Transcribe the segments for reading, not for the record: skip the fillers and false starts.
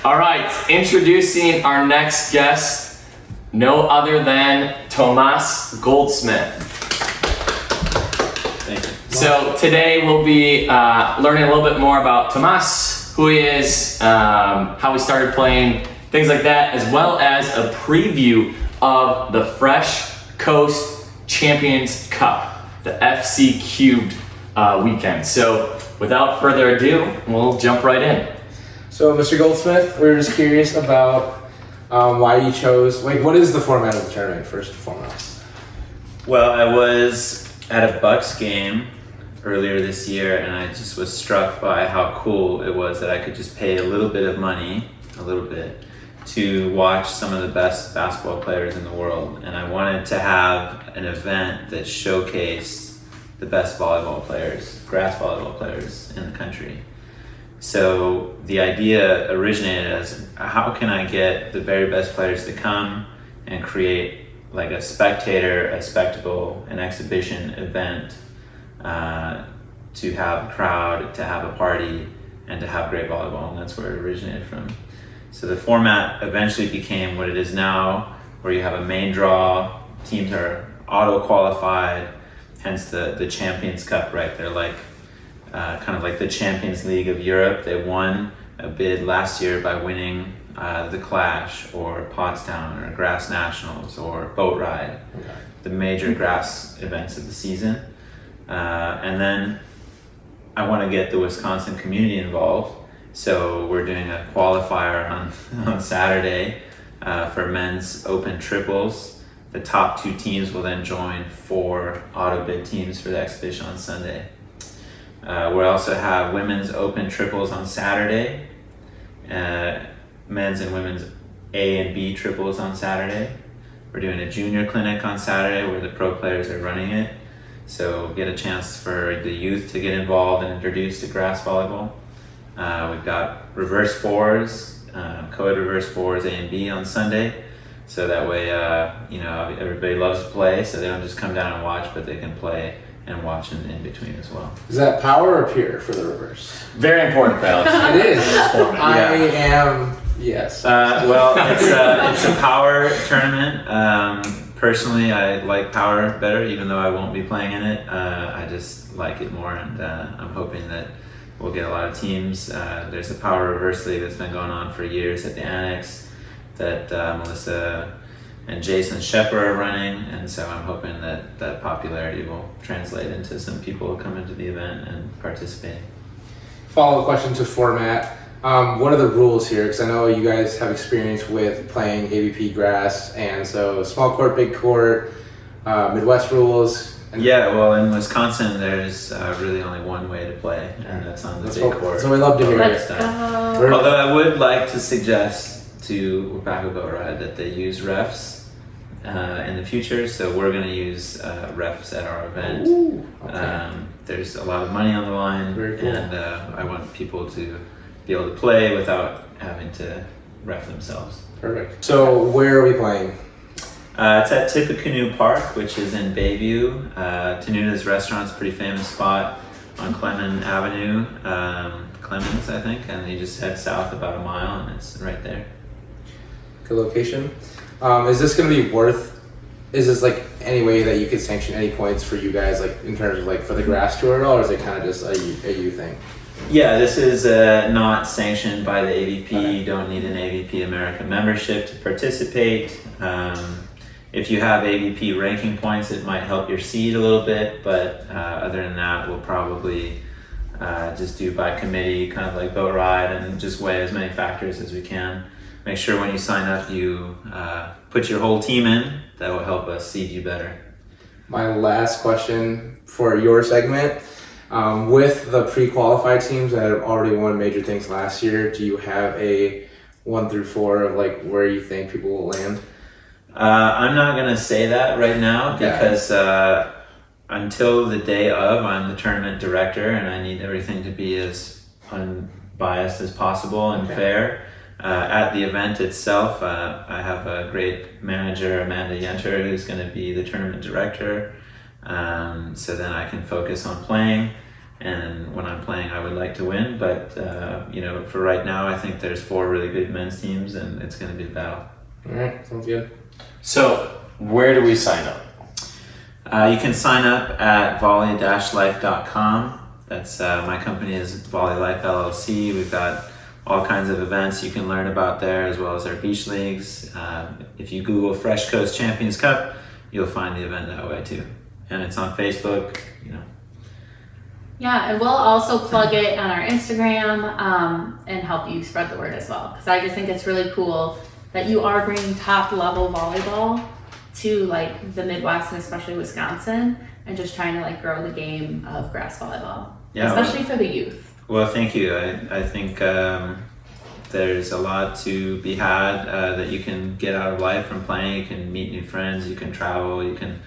All right, introducing our next guest, no other than Tomás Goldsmith. Thank you. So today we'll be learning a little bit more about Tomás, who he is, how he started playing, things like that, as well as a preview of the Fresh Coast Champions Cup, the FC Cubed weekend. So without further ado, we'll jump right in. So, Mr. Goldsmith, we're just curious about why you chose, what is the format of the tournament, first and foremost? Well, I was at a Bucks game earlier this year, and I just was struck by how cool it was that I could just pay a little bit of money, to watch some of the best basketball players in the world. And I wanted to have an event that showcased the best volleyball players, grass volleyball players in the country. So the idea originated as, how can I get the very best players to come and create like a spectacle, an exhibition event, to have a crowd, to have a party, and to have great volleyball, and that's where it originated from. So the format eventually became what it is now, where you have a main draw, teams are auto-qualified, hence the Champions Cup, right? They're like kind of like the Champions League of Europe. They won a bid last year by winning the Clash or Pottstown or Grass Nationals or Boat Ride, the major grass events of the season. And then I want to get the Wisconsin community involved. So we're doing a qualifier on Saturday for men's open triples. The top 2 teams will then join 4 auto bid teams for the exhibition on Sunday. We also have women's open triples on Saturday, men's and women's A and B triples on Saturday. We're doing a junior clinic on Saturday where the pro players are running it. So get a chance for the youth to get involved and introduced to grass volleyball. We've got reverse fours, co-ed reverse fours A and B on Sunday. So that way, everybody loves to play, so they don't just come down and watch, but they can play and watch in between as well. Is that power or pure for the reverse? Very important, fellas. It is. Yes. Well, it's a power tournament. Personally, I like power better, even though I won't be playing in it. I just like it more, and I'm hoping that we'll get a lot of teams. There's a power reverse league that's been going on for years at the Annex that Melissa and Jason Shepard are running, and so I'm hoping that popularity will translate into some people who come into the event and participate. Follow-up question to format. What are the rules here? Because I know you guys have experience with playing AVP grass, and so small court, big court, Midwest rules. Yeah, well, in Wisconsin, there's really only one way to play, and that's on the big court. So we love to hear it. Although I would like to suggest to Rebecca Boat Ride that they use refs in the future, so we're going to use refs at our event. Ooh, okay. There's a lot of money on the line, Very cool. And I want people to be able to play without having to ref themselves. Perfect. So where are we playing? It's at Tippecanoe Park, which is in Bayview. Tenuda's restaurant's a pretty famous spot on Clemens Avenue, Clemens, I think, and you just head south about a mile and it's right there. Good location. Is this going to be is this like any way that you could sanction any points for you guys, like in terms of like for the grass tour at all, or is it kind of just a you thing? Yeah, this is not sanctioned by the AVP. Okay. You don't need an AVP America membership to participate. If you have AVP ranking points, it might help your seed a little bit, but other than that, we'll probably just do by committee, kind of like boat ride, and just weigh as many factors as we can. Make sure when you sign up, you put your whole team in. That will help us seed you better. My last question for your segment. With the pre-qualified teams that have already won major things last year, do you have a 1 through 4 of like where you think people will land? I'm not going to say that right now because until the day of, I'm the tournament director and I need everything to be as unbiased as possible and fair. At the event itself, I have a great manager, Amanda Yenter, who's going to be the tournament director. So then I can focus on playing. And when I'm playing, I would like to win. But for right now, I think there's 4 really good men's teams, and it's going to be a battle. All right, sounds good. So, where do we sign up? You can sign up at volley-life.com. That's my company is Volley Life LLC. We've got all kinds of events you can learn about there, as well as our beach leagues. If you Google Fresh Coast Champions Cup, you'll find the event that way too. And it's on Facebook, Yeah, and we'll also plug it on our Instagram and help you spread the word as well. Because I just think it's really cool that you are bringing top level volleyball to like the Midwest and especially Wisconsin, and just trying to like grow the game of grass volleyball, especially for the youth. Well, thank you. I think there's a lot to be had that you can get out of life from playing. You can meet new friends, you can travel, you can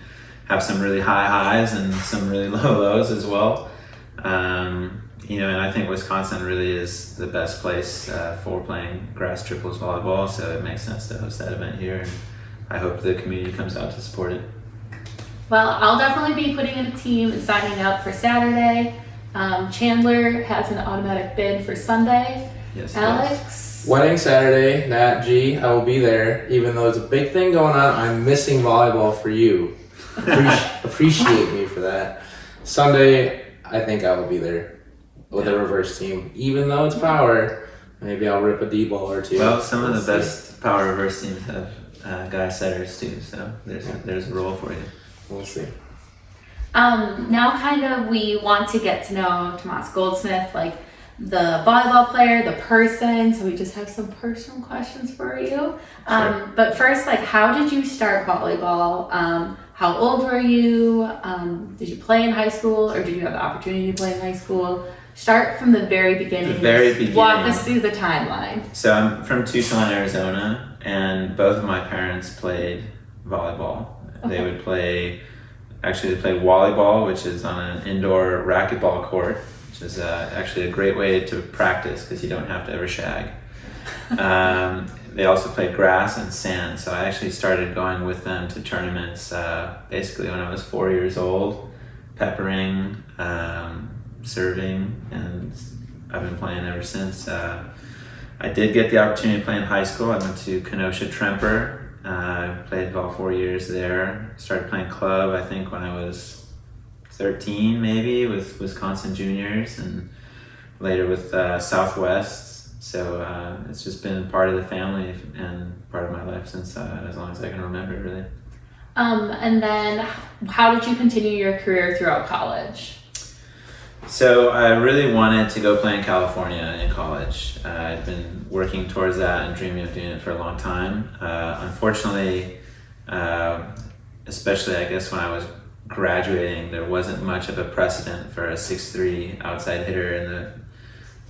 have some really high highs and some really low lows as well. And I think Wisconsin really is the best place for playing grass triples volleyball, so it makes sense to host that event here, and I hope the community comes out to support it. Well, I'll definitely be putting in a team and signing up for Saturday. Chandler has an automatic bid for Sunday. Yes, Alex? Wedding Saturday, Nat G. I will be there. Even though there's a big thing going on, I'm missing volleyball for you. Appreciate me for that. Sunday, I think I will be there with a reverse team. Even though it's power, maybe I'll rip a D ball or two. Well, some of the best power reverse teams have guy setters too, so there's a role for you. We'll see. Now kind of we want to get to know Tomás Goldsmith, like the volleyball player, the person, so we just have some personal questions for you. Sure. But first, like, how did you start volleyball? How old were you? Did you play in high school, or did you have the opportunity to play in high school? Start from the very beginning. The very beginning. Walk us through the timeline. So I'm from Tucson, Arizona, and both of my parents played volleyball. Okay. They played volleyball, which is on an indoor racquetball court, which is actually a great way to practice because you don't have to ever shag. They also played grass and sand, so I actually started going with them to tournaments basically when I was 4 years old, peppering, serving, and I've been playing ever since. I did get the opportunity to play in high school. I went to Kenosha Tremper. I played all 4 years there. Started playing club, I think, when I was 13, maybe, with Wisconsin Juniors, and later with Southwest. So it's just been part of the family and part of my life since as long as I can remember, really. And then how did you continue your career throughout college? So I really wanted to go play in California in college. I'd been working towards that and dreaming of doing it for a long time. Unfortunately, especially I guess when I was graduating, there wasn't much of a precedent for a 6'3" outside hitter in the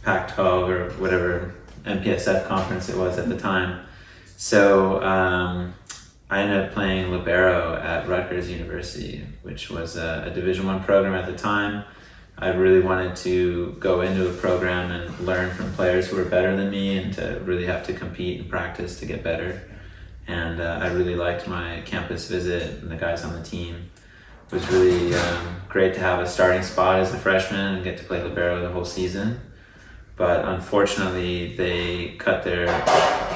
Pac-12 or whatever MPSF conference it was at the time. So I ended up playing libero at Rutgers University, which was a Division I program at the time. I really wanted to go into a program and learn from players who were better than me and to really have to compete and practice to get better. And I really liked my campus visit and the guys on the team. It was really great to have a starting spot as a freshman and get to play libero the whole season. But unfortunately, they cut their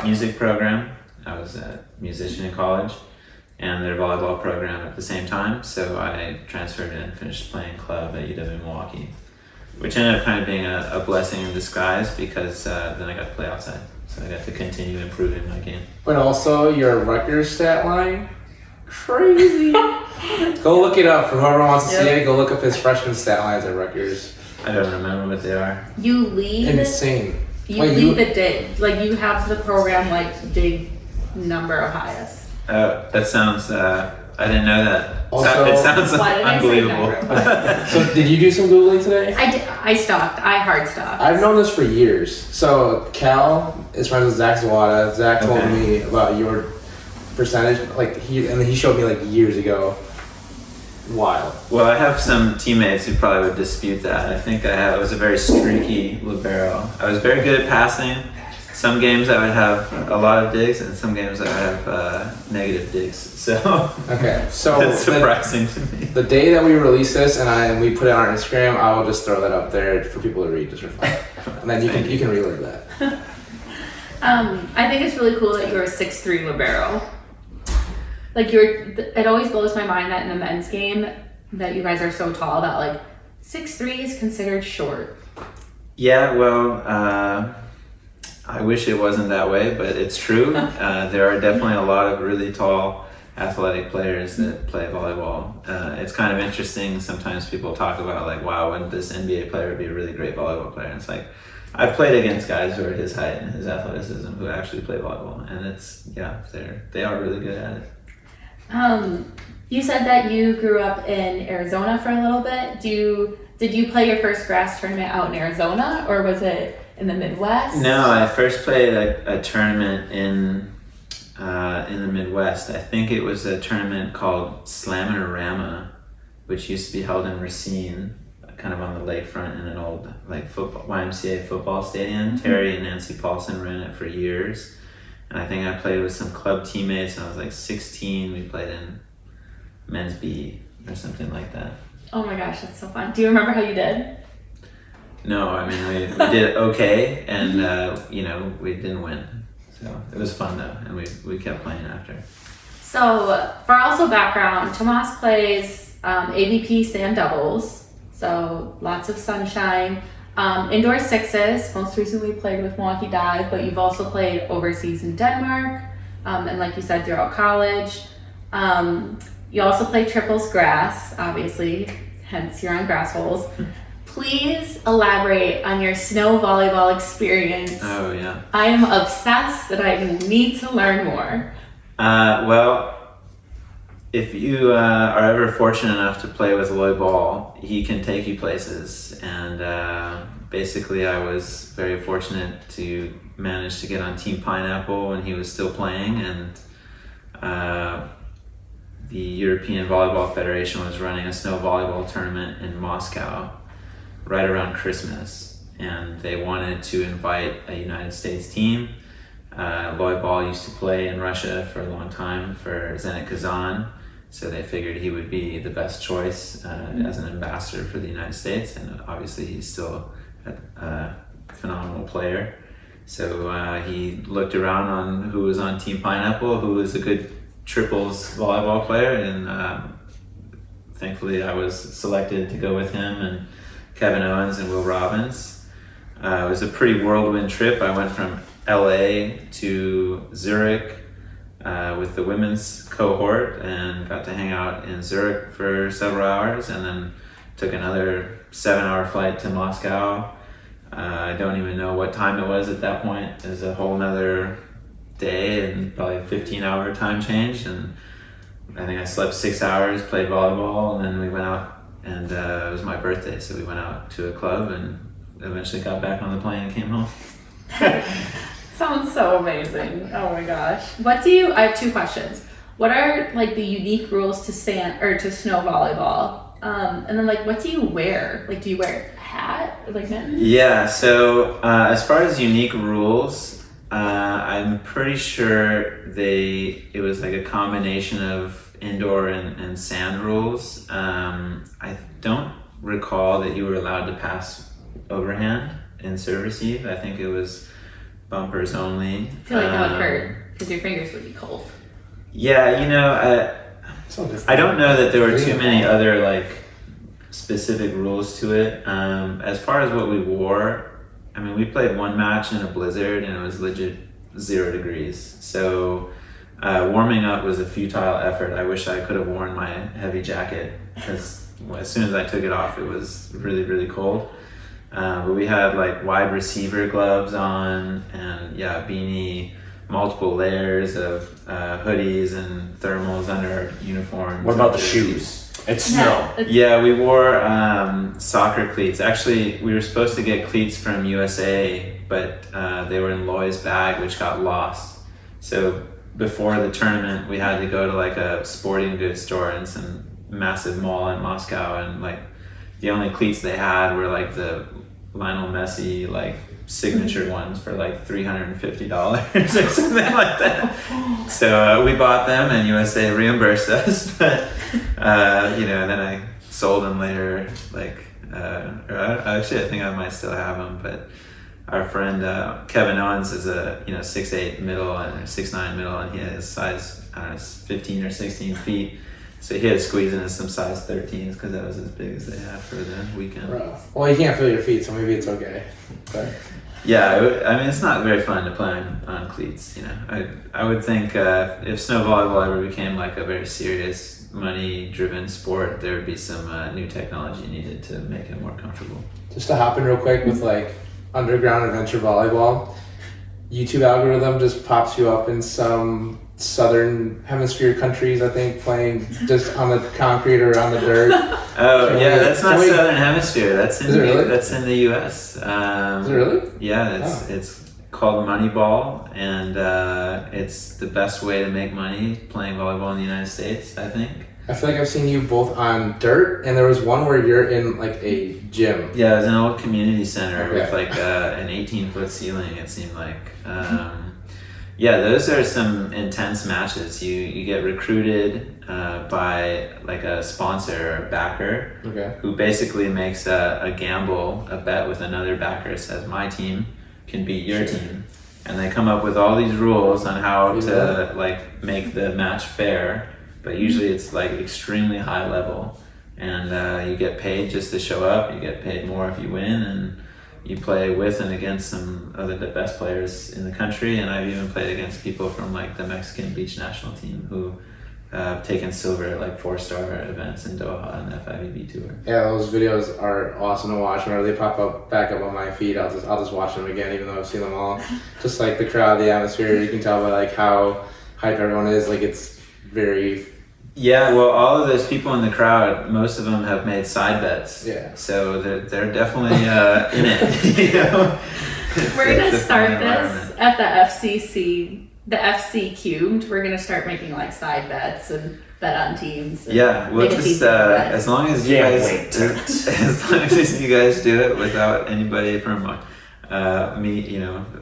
music program. I was a musician in college, and their volleyball program at the same time. So I transferred and finished playing club at UW Milwaukee, which ended up kind of being a blessing in disguise because then I got to play outside. So I got to continue improving my game. But also your Rutgers stat line, crazy. Go look it up for whoever wants to see it. Go look up his freshman stat lines at Rutgers. I don't remember what they are. You lead. Insane. You lead the dig. Like you have the program like dig number of highest. That sounds. I didn't know that. Also, It sounds Why did I say unbelievable. number? So did you do some Googling today? I did. I stalked. I hard stalked. I've known this for years. So Cal is friends with Zach Zawada. Zach told Okay. me about your percentage, and he showed me like years ago. Wild. Well, I have some teammates who probably would dispute that. I think I was a very streaky libero. I was very good at passing, some games I would have a lot of digs, and some games I would have negative digs. So Okay, so that's surprising to me. the day that we release this and we put it on our Instagram, I will just throw that up there for people to read just for fun, and then you can relive that. I think it's really cool that you're a 6'3" libero. Like it always blows my mind that in the men's game that you guys are so tall that like 6'3" is considered short. Yeah, well, I wish it wasn't that way, but it's true. There are definitely a lot of really tall athletic players that play volleyball. It's kind of interesting. Sometimes people talk about like, wow, wouldn't this NBA player be a really great volleyball player? And it's like, I've played against guys who are his height and his athleticism who actually play volleyball, and they are really good at it. You said that you grew up in Arizona for a little bit. Did you play your first grass tournament out in Arizona, or was it in the Midwest? No, I first played a tournament in the Midwest. I think it was a tournament called Slammerama, which used to be held in Racine, kind of on the lakefront in an old like YMCA football stadium. Mm-hmm. Terry and Nancy Paulson ran it for years, and I think I played with some club teammates. And I was like 16. We played in men's B or something like that. Oh my gosh, that's so fun. Do you remember how you did? No, I mean we did okay, and we didn't win. So it was fun though, and we kept playing after. So for also background, Tomás plays AVP sand doubles. So lots of sunshine. Indoor sixes, most recently played with Milwaukee Dive, but you've also played overseas in Denmark, and like you said, throughout college. You also play triples grass, obviously, hence you're on grass holes. Please elaborate on your snow volleyball experience. Oh yeah. I am obsessed and I need to learn more. Well, if you are ever fortunate enough to play with Lloyd Ball, he can take you places. And basically I was very fortunate to manage to get on Team Pineapple when he was still playing, and the European Volleyball Federation was running a snow volleyball tournament in Moscow right around Christmas, and they wanted to invite a United States team. Lloyd Ball used to play in Russia for a long time for Zenit Kazan, so they figured he would be the best choice as an ambassador for the United States, and obviously he's still a phenomenal player. So he looked around on who was on Team Pineapple, who was a good triples volleyball player, and thankfully I was selected to go with him and Kevin Owens and Will Robbins. It was a pretty whirlwind trip. I went from LA to Zurich with the women's cohort and got to hang out in Zurich for several hours, and then took another 7-hour flight to Moscow. I don't even know what time it was at that point. It was a whole nother day and probably a 15-hour time change, and I think I slept 6 hours, played volleyball, and then we went out, and it was my birthday, so we went out to a club and eventually got back on the plane and came home. Sounds so amazing. Oh my gosh. I have two questions. What are like the unique rules to snow volleyball? And then like, what do you wear? Like, do you wear a hat? Like mittens? Yeah, so as far as unique rules, I'm pretty sure it was like a combination of indoor and sand rules. I don't recall that you were allowed to pass overhand in serve receive. I think it was bumpers only. I feel like that would hurt because your fingers would be cold. Yeah, I don't know that there were too many other like specific rules to it. As far as what we wore, I mean, we played one match in a blizzard and it was legit 0 degrees. So warming up was a futile effort. I wish I could have worn my heavy jacket because as soon as I took it off, it was really, really cold. But we had like wide receiver gloves on, and beanie, multiple layers of hoodies and thermals under our uniforms. What about the shoes? It's snow. Yeah, we wore soccer cleats. Actually, we were supposed to get cleats from USA, but they were in Loy's bag, which got lost. So before the tournament, we had to go to like a sporting goods store in some massive mall in Moscow, and like the only cleats they had were like the Lionel Messi like signature ones for like $350 or something like that. So we bought them, and USA reimbursed us. But then I sold them later. Like, actually, I think I might still have them. But our friend Kevin Owens is a 6'8" middle and 6'9" middle, and he has size 15 or 16 feet. So he had to squeeze in some size 13s because that was as big as they had for the weekend. Rough. Well, you can't feel your feet, so maybe it's okay. But Yeah, I mean, it's not very fun to play on cleats. I would think if snow volleyball ever became like a very serious, money-driven sport, there would be some new technology needed to make it more comfortable. just to hop in real quick with like underground adventure volleyball, YouTube algorithm just pops you up in some southern hemisphere countries, I think, playing just on the concrete or on the dirt. Oh yeah, that's not southern hemisphere. That's in really? That's in the U.S. Is it really? Yeah, it's called Moneyball, and it's the best way to make money playing volleyball in the United States, I think. I feel like I've seen you both on dirt, and there was one where you're in like a gym. Yeah, it was an old community center with Okay. like an 18-foot ceiling, it seemed like. Yeah, those are some intense matches. You get recruited by like a sponsor or backer Okay. who basically makes a gamble, a bet with another backer, says my team can beat your team. And they come up with all these rules on how to like make the match fair, but usually it's like extremely high level. And you get paid just to show up, you get paid more if you win, and you play with and against some of the best players in the country. And I've even played against people from like the Mexican beach national team who have taken silver at like 4-star events in Doha and the FIVB tour. Yeah, those videos are awesome to watch. Whenever they pop up back up on my feed, I'll just watch them again, even though I've seen them all. Just like the crowd, the atmosphere, you can tell by like how hype everyone is. Like it's very. Yeah, well, all of those people in the crowd, most of them have made side bets. Yeah. So they're definitely in it. You know? We're gonna It's a start fun this environment. at the FCC, the FC cubed. We're gonna start making like side bets and bet on teams. And Yeah, we'll make a just decent bet. as long as you Gambling guys as long as you guys do it without anybody from me,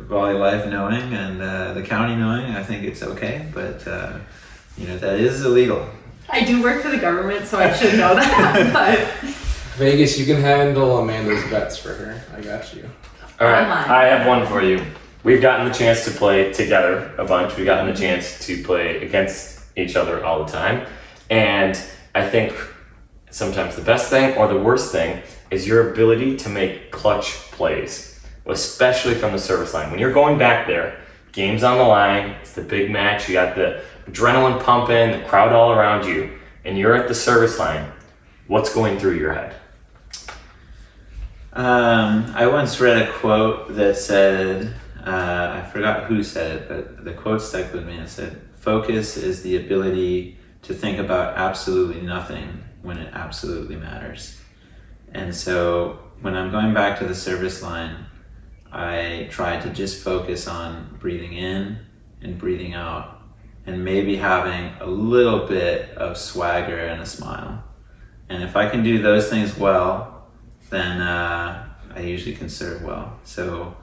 Volley Life knowing and the county knowing, I think it's okay. But that is illegal. I do work for the government, so I should know that. But Vegas, you can handle Amanda's bets for her. I got you. All right, Online. I have one for you. We've gotten the chance to play together a bunch. We've gotten the chance to play against each other all the time. And I think sometimes the best thing or the worst thing is your ability to make clutch plays, especially from the service line. When you're going back there, game's on the line, it's the big match, you got the adrenaline pumping, the crowd all around you, and you're at the service line. What's going through your head? I once read a quote that said, I forgot who said it, but the quote stuck with me. It said, "Focus is the ability to think about absolutely nothing when it absolutely matters." And so when I'm going back to the service line, I try to just focus on breathing in and breathing out, and maybe having a little bit of swagger and a smile. And if I can do those things well, then I usually can serve well. So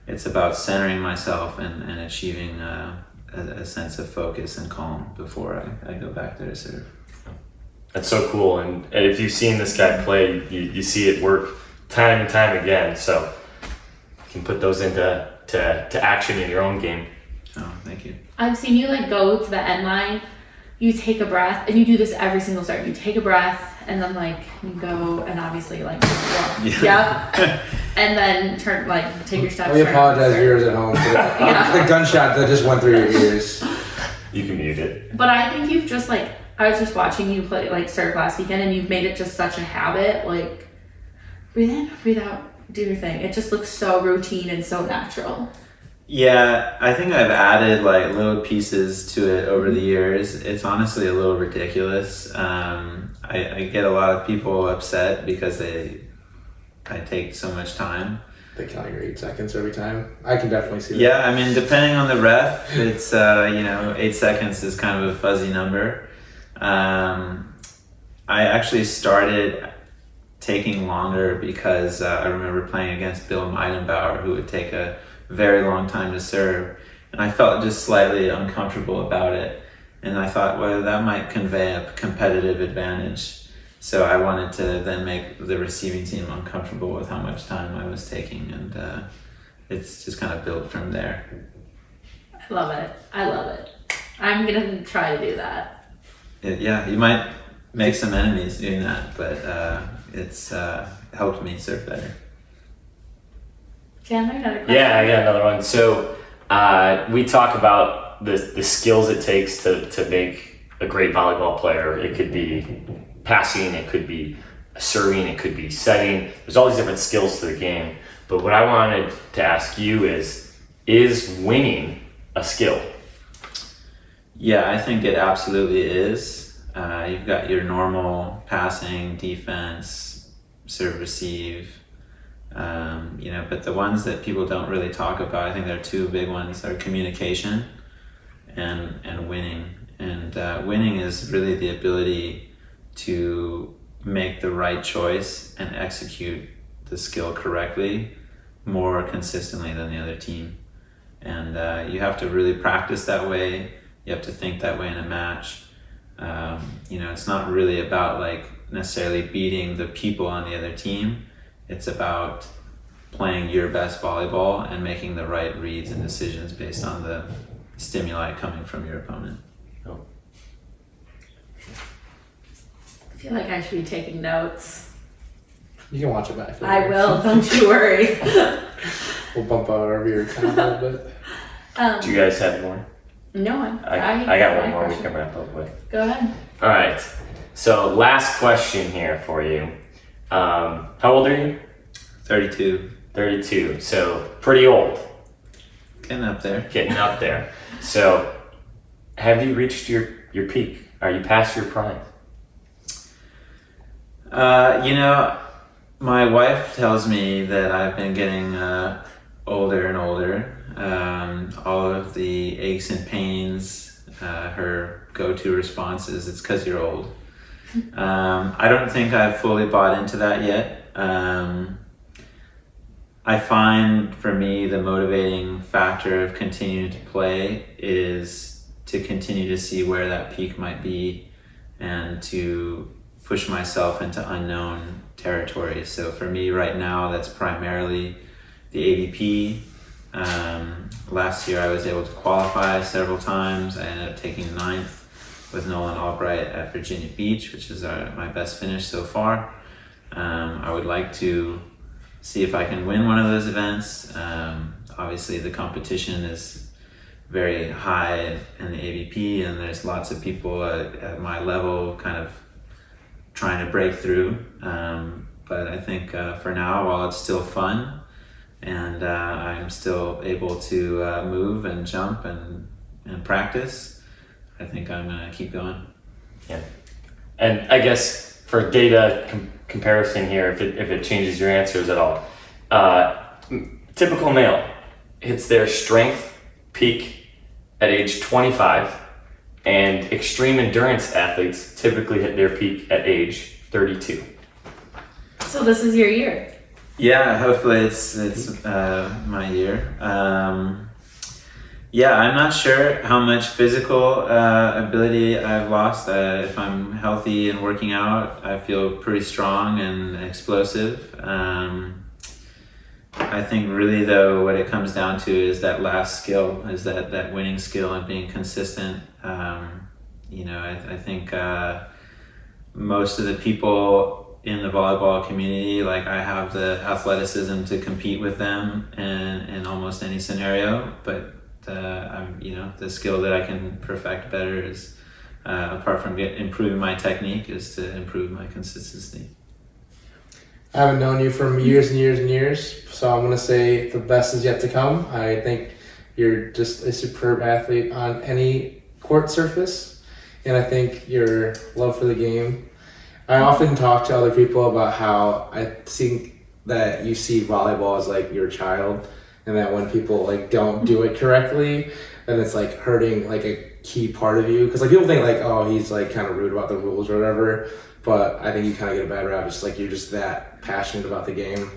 it's about centering myself and achieving a sense of focus and calm before I go back there to serve. That's so cool, and if you've seen this guy play, you see it work time and time again. So you can put those into action in your own game. Oh, thank you. I've seen you like go to the end line, you take a breath, and you do this every single start. You take a breath, and then like you go, and obviously like yeah, and then take your steps. We turn, apologize, serve. viewers at home, for the gunshot that just went through your ears. You can mute it. But I think you've just like, I was just watching you play like serve last weekend, and you've made it just such a habit. Like breathe in, breathe out, do your thing. It just looks so routine and so natural. Yeah, I think I've added like little pieces to it over the years. It's honestly a little ridiculous. I get a lot of people upset because I take so much time. They count your 8 seconds every time. I can definitely see that. Yeah, I mean, depending on the ref, it's 8 seconds is kind of a fuzzy number. I actually started taking longer because I remember playing against Bill Meidenbauer, who would take a very long time to serve. And I felt just slightly uncomfortable about it. And I thought, well, that might convey a competitive advantage. So I wanted to then make the receiving team uncomfortable with how much time I was taking. And it's just kind of built from there. I love it. I'm going to try to do that. Yeah, you might make some enemies doing that, but it's helped me serve better. Chandler, another question? Yeah, I got another one. So we talk about the skills it takes to make a great volleyball player. It could be passing, it could be serving, it could be setting. There's all these different skills to the game. But what I wanted to ask you is winning a skill? Yeah, I think it absolutely is. You've got your normal passing, defense, serve, receive, but the ones that people don't really talk about, I think there are two big ones, are communication and winning. And winning is really the ability to make the right choice and execute the skill correctly more consistently than the other team. And you have to really practice that way. You have to think that way in a match. It's not really about like necessarily beating the people on the other team. It's about playing your best volleyball and making the right reads and decisions based on the stimuli coming from your opponent. Oh. I feel like I should be taking notes. You can watch it back. I will, don't you worry. We'll bump over your time a little bit. Do you guys have more? No, I got one more we can wrap up with. Go ahead. All right. So last question here for you. How old are you? 32. 32. So pretty old. Getting up there. Getting up there. So have you reached your peak? Are you past your prime? My wife tells me that I've been getting older and older. All of the aches and pains, her go-to response is, "It's because you're old." I don't think I've fully bought into that yet. I find for me the motivating factor of continuing to play is to continue to see where that peak might be and to push myself into unknown territory. So for me right now, that's primarily the AVP. Last year I was able to qualify several times. I ended up taking ninth with Nolan Albright at Virginia Beach, which is my best finish so far. I would like to see if I can win one of those events. Obviously the competition is very high in the AVP and there's lots of people at my level kind of trying to break through. But I think for now, while it's still fun and I'm still able to move and jump and practice, I think I'm gonna keep going. Yeah. And I guess for data comparison here, if it changes your answers at all, typical male hits their strength peak at age 25, and extreme endurance athletes typically hit their peak at age 32. So this is your year. Yeah, hopefully it's my year. I'm not sure how much physical ability I've lost. If I'm healthy and working out, I feel pretty strong and explosive. I think really though what it comes down to is that last skill, is that winning skill and being consistent. I think most of the people in the volleyball community, like I have the athleticism to compete with them in almost any scenario, but the skill that I can perfect better is, apart from improving my technique, is to improve my consistency. I haven't known you for years and years and years, so I'm going to say the best is yet to come. I think you're just a superb athlete on any court surface, and I think your love for the game. I often talk to other people about how I think that you see volleyball as like your child, and that when people like don't do it correctly, then it's like hurting like a key part of you. Because like people think like, oh, he's like kind of rude about the rules or whatever. but I think you kind of get a bad rap. It's like you're just that passionate about the game.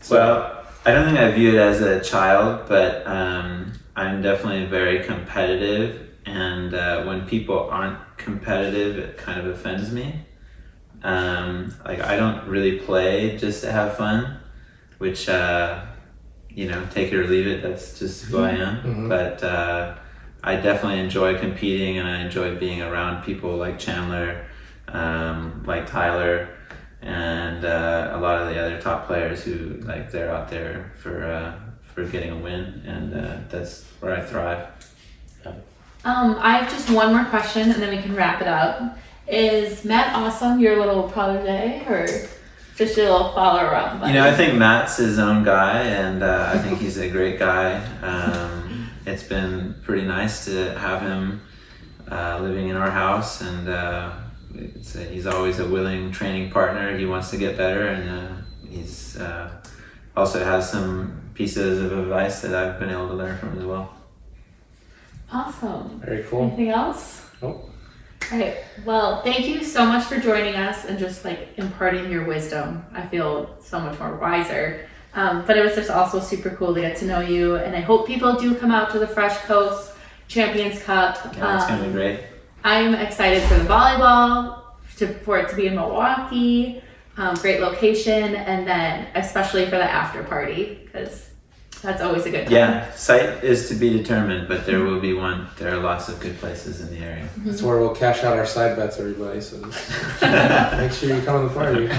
Well, I don't think I view it as a child, but I'm definitely very competitive, and when people aren't competitive, it kind of offends me. Like, I don't really play just to have fun, which, you know, take it or leave it, that's just who I am. Mhm. But I definitely enjoy competing, and I enjoy being around people like Chandler, like Tyler, and a lot of the other top players who, like, they're out there for getting a win, and that's where I thrive. I have just one more question and then we can wrap it up. Is Matt awesome, your little protege, or just your little follow around buddy? You know, I think Matt's his own guy, and I think he's a great guy. It's been pretty nice to have him living in our house, and he's always a willing training partner. He wants to get better, and he's also has some pieces of advice that I've been able to learn from as well. Awesome. Very cool. Anything else? Nope. All right. Well, thank you so much for joining us and just like imparting your wisdom. I feel so much more wiser. But it was just also super cool to get to know you, and I hope people do come out to the Fresh Coast Champions Cup. Yeah, it's gonna be great. I'm excited for the volleyball, for it to be in Milwaukee. Great location, and then especially for the after party, because that's always a good time. Yeah, site is to be determined, but there will be one. There are lots of good places in the area. That's where we'll cash out our side bets, everybody. So make sure you come to the party.